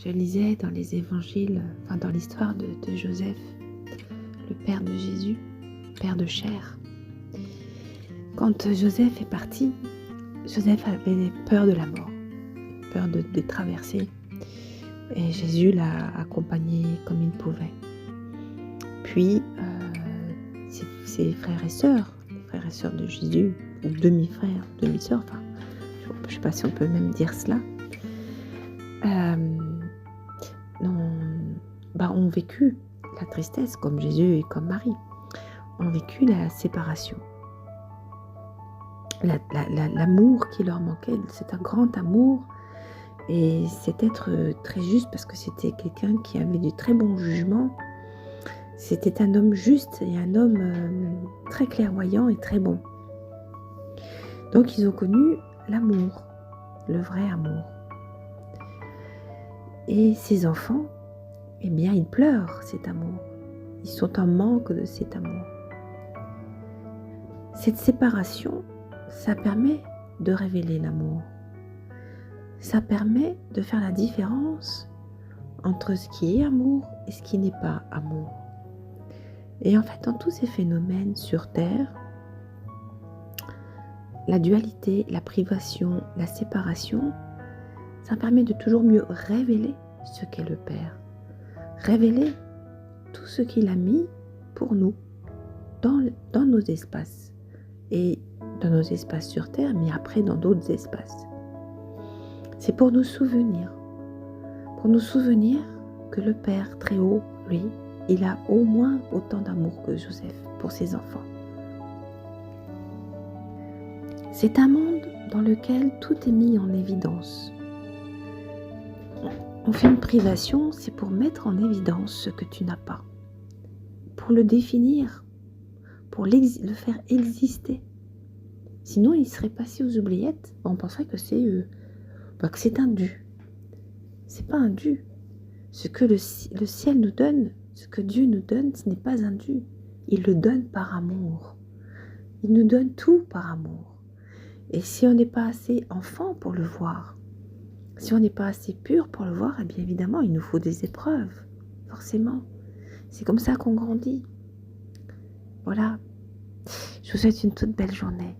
je lisais dans les évangiles, enfin dans l'histoire de Joseph, le père de Jésus, père de chair. Quand Joseph est parti, Joseph avait peur de la mort, peur de traverser. Et Jésus l'a accompagné comme il pouvait. Puis, ses frères et sœurs, les frères et sœurs de Jésus, ou demi-frères, demi-sœurs, enfin, je ne sais pas si on peut même dire cela, ont vécu la tristesse, comme Jésus et comme Marie, ont vécu la séparation. L'amour qui leur manquait, c'est un grand amour, et c'est être très juste parce que c'était quelqu'un qui avait du très bon jugement. C'était un homme juste et un homme très clairvoyant et très bon. Donc ils ont connu l'amour, le vrai amour. Et ces enfants, eh bien ils pleurent cet amour. Ils sont en manque de cet amour. Cette séparation, ça permet de révéler l'amour. Ça permet de faire la différence entre ce qui est amour et ce qui n'est pas amour. Et en fait, dans tous ces phénomènes sur Terre, la dualité, la privation, la séparation, ça permet de toujours mieux révéler ce qu'est le Père. Révéler tout ce qu'il a mis pour nous dans nos espaces. Et dans nos espaces sur Terre, mais après dans d'autres espaces. C'est pour nous souvenir que le Père très haut, lui, il a au moins autant d'amour que Joseph pour ses enfants. C'est un monde dans lequel tout est mis en évidence. On fait une privation, c'est pour mettre en évidence ce que tu n'as pas, pour le définir, pour le faire exister. Sinon, il serait passé aux oubliettes. On penserait que c'est un dû. C'est pas un dû. Ce que le ciel nous donne, ce que Dieu nous donne, ce n'est pas un dû. Il le donne par amour. Il nous donne tout par amour. Et si on n'est pas assez enfant pour le voir, si on n'est pas assez pur pour le voir, eh bien évidemment, il nous faut des épreuves. Forcément. C'est comme ça qu'on grandit. Voilà. Je vous souhaite une toute belle journée.